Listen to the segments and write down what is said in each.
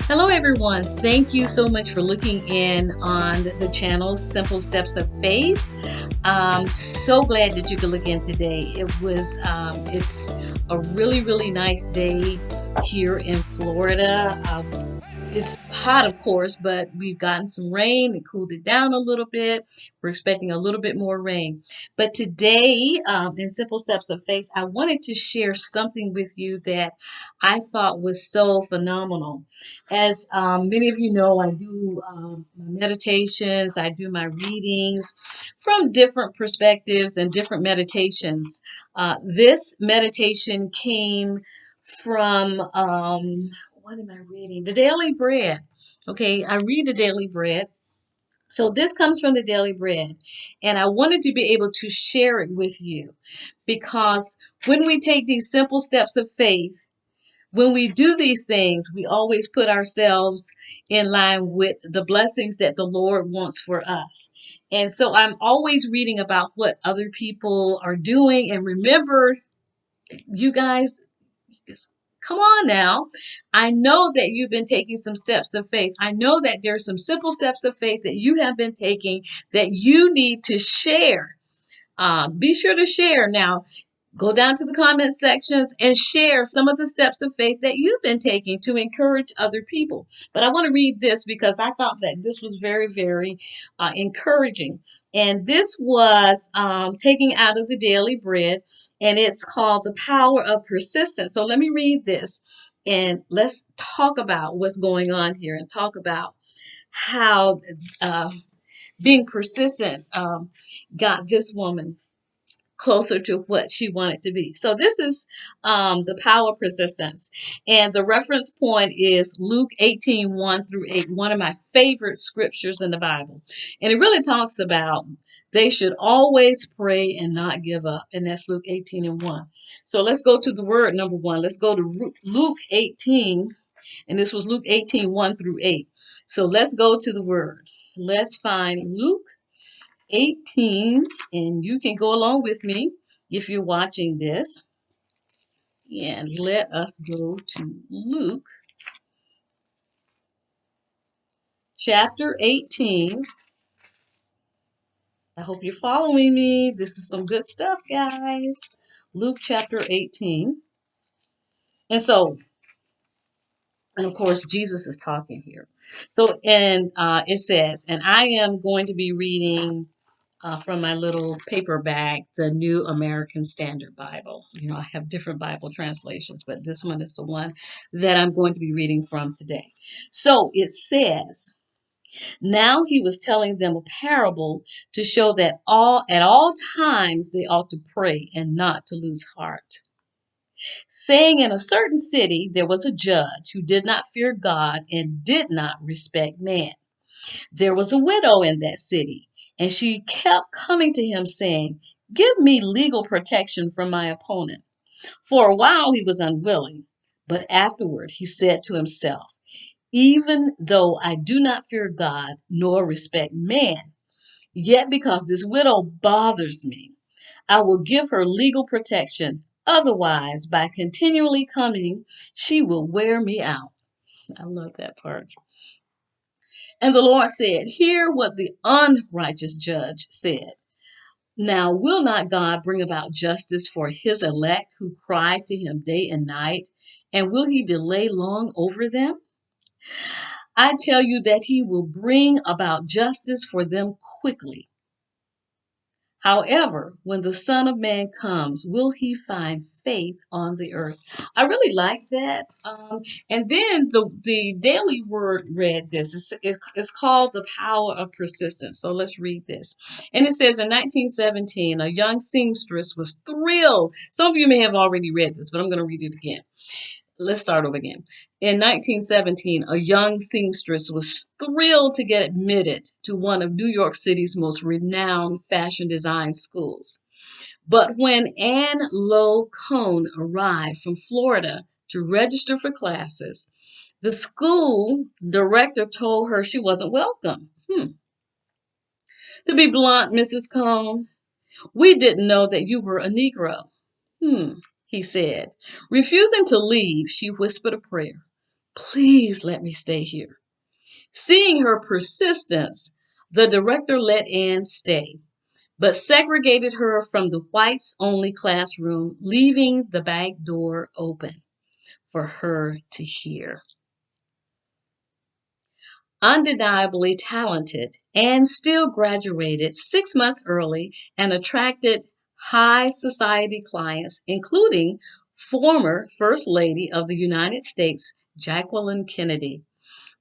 Hello, everyone. Thank you so much for looking in on the channel Simple Steps of Faith. I'm so glad that you could look in today. It's a really nice day here in Florida. It's hot, of course, but we've gotten some rain. It cooled it down a little bit. We're expecting a little bit more rain. But today, in Simple Steps of Faith, I wanted to share something with you that I thought was so phenomenal. As many of you know, I do my meditations, I do my readings from different perspectives and different meditations. This meditation came from what am I reading? The Daily Bread. Okay, I read the Daily Bread. So this comes from the Daily Bread, and I wanted to be able to share it with you because when we take these simple steps of faith, when we do these things, we always put ourselves in line with the blessings that the Lord wants for us. And so I'm always reading about what other people are doing. And remember, you guys, come on now. I know that you've been taking some steps of faith. I know that there's some simple steps of faith that you have been taking that you need to share. Be sure to share. Now, go down to the comment sections and share some of the steps of faith that you've been taking to encourage other people. But I want to read this because I thought that this was very encouraging. And this was taken out of the Daily Bread, and it's called The Power of Persistence. So let me read this, and let's talk about what's going on here and talk about how being persistent got this woman closer to what she wanted to be. So this is the power of persistence. And the reference point is Luke 18:1-8, one of my favorite scriptures in the Bible. And it really talks about they should always pray and not give up. And that's Luke 18:1. So let's go to the word number one. Let's go to Luke 18. And this was Luke 18:1-8. So let's go to the word. Let's find Luke 18, and you can go along with me if you're watching this. And let us go to Luke chapter 18. I hope you're following me. This is some good stuff, guys. Luke chapter 18. And so, and of course, Jesus is talking here. So, and it says, and I am going to be reading from my little paper bag, the New American Standard Bible. You know, I have different Bible translations, but this one is the one that I'm going to be reading from today. So it says, now he was telling them a parable to show that at all times they ought to pray and not to lose heart. Saying, in a certain city there was a judge who did not fear God and did not respect man. There was a widow in that city, and she kept coming to him saying, give me legal protection from my opponent. For a while he was unwilling, but afterward he said to himself, even though I do not fear God nor respect man, yet because this widow bothers me, I will give her legal protection. Otherwise, by continually coming, she will wear me out. I love that part. And the Lord said, hear what the unrighteous judge said. Now, will not God bring about justice for his elect who cry to him day and night? And will he delay long over them? I tell you that he will bring about justice for them quickly. However, when the Son of Man comes, will he find faith on the earth? I really like that. And then the Daily Word read this. It's called The Power of Persistence. So let's read this. And it says, in 1917, a young seamstress was thrilled. Some of you may have already read this, but I'm going to read it again. Let's start over again. In 1917, a young seamstress was thrilled to get admitted to one of New York City's most renowned fashion design schools. But when Anne Lowe Cone arrived from Florida to register for classes, the school director told her she wasn't welcome. To be blunt, Mrs. Cone, we didn't know that you were a Negro. He said. Refusing to leave, she whispered a prayer. Please let me stay here. Seeing her persistence, the director let Anne stay, but segregated her from the whites-only classroom, leaving the back door open for her to hear. Undeniably talented, and still graduated 6 months early and attracted high society clients, including former First Lady of the United States, Jacqueline Kennedy,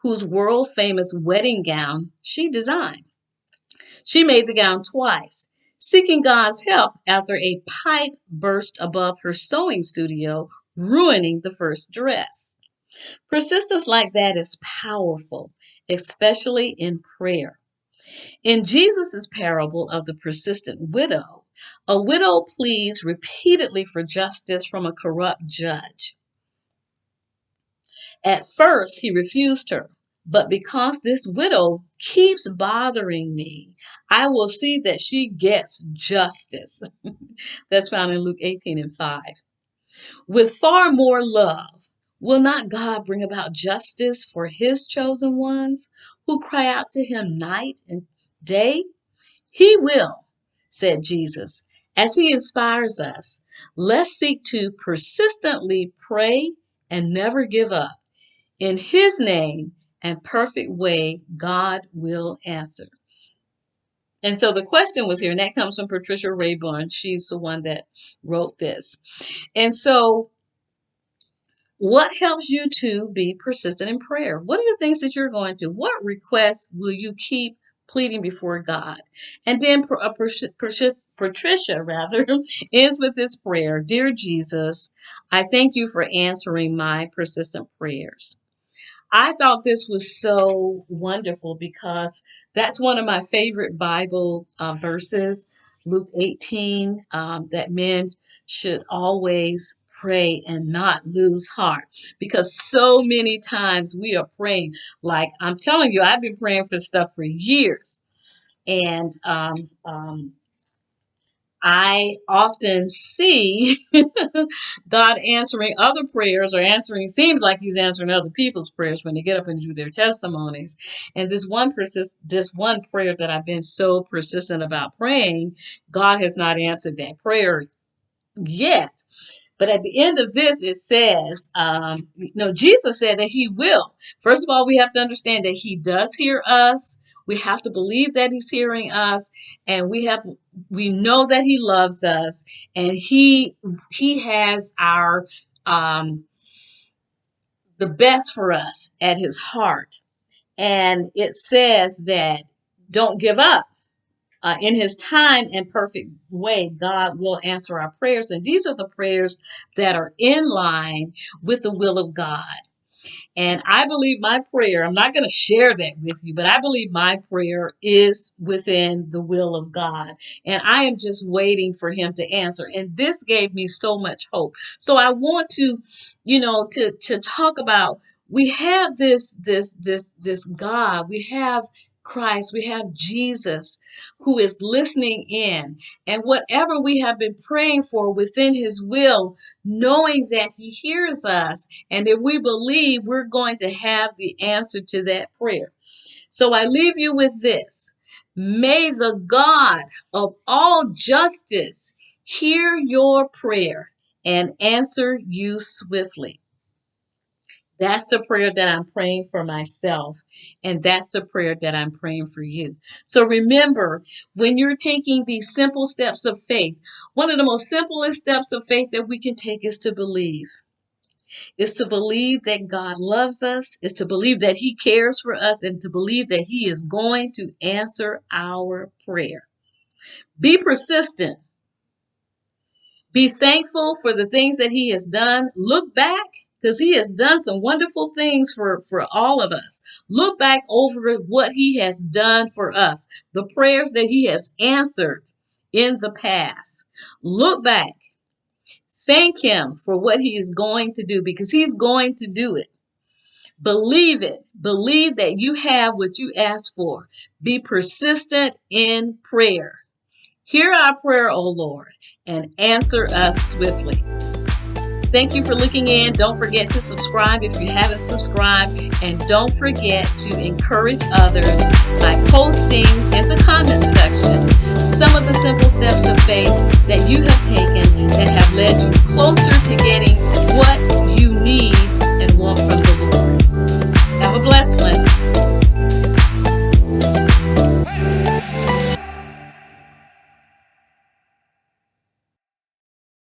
whose world famous wedding gown she designed. She made the gown twice, seeking God's help after a pipe burst above her sewing studio, ruining the first dress. Persistence like that is powerful, especially in prayer. In Jesus' parable of the persistent widow, a widow pleads repeatedly for justice from a corrupt judge. At first, he refused her, but because this widow keeps bothering me, I will see that she gets justice. That's found in Luke 18:5. With far more love, will not God bring about justice for his chosen ones who cry out to him night and day? He will, said Jesus, as he inspires us. Let's seek to persistently pray and never give up. In his name and perfect way, God will answer. And so the question was here, and that comes from Patricia Rayburn. She's the one that wrote this. And so what helps you to be persistent in prayer? What are the things that you're going through? What requests will you keep pleading before God? And then Patricia rather ends with this prayer. Dear Jesus, I thank you for answering my persistent prayers. I thought this was so wonderful because that's one of my favorite Bible verses, Luke 18, that men should always pray and not lose heart. Because so many times we are praying, like I'm telling you, I've been praying for stuff for years. And I often see God answering other prayers or answering, seems like he's answering other people's prayers when they get up and do their testimonies. And this one prayer that I've been so persistent about praying, God has not answered that prayer yet. But at the end of this, it says, Jesus said that he will. First of all, we have to understand that he does hear us. We have to believe that he's hearing us, and we know that he loves us, and he has our the best for us at his heart. And it says that don't give up. In his time and perfect way, God will answer our prayers. And these are the prayers that are in line with the will of God. And I believe my prayer, I'm not going to share that with you, but I believe my prayer is within the will of God. And I am just waiting for him to answer. And this gave me so much hope. So I want to, to talk about, we have this God, we have Christ, we have Jesus who is listening in, and whatever we have been praying for within his will, knowing that he hears us, and if we believe, we're going to have the answer to that prayer. So I leave you with this. May the God of all justice hear your prayer and answer you swiftly. That's the prayer that I'm praying for myself, and that's the prayer that I'm praying for you. So remember, when you're taking these simple steps of faith, one of the most simplest steps of faith that we can take is to believe. Is to believe that God loves us, is to believe that he cares for us, and to believe that he is going to answer our prayer. Be persistent. Be thankful for the things that he has done. Look back, because he has done some wonderful things for all of us. Look back over what he has done for us, the prayers that he has answered in the past. Look back. Thank him for what he is going to do, because he's going to do it. Believe it. Believe that you have what you asked for. Be persistent in prayer. Hear our prayer, O Lord, and answer us swiftly. Thank you for looking in. Don't forget to subscribe if you haven't subscribed. And don't forget to encourage others by posting in the comment section some of the simple steps of faith that you have taken that have led you closer to getting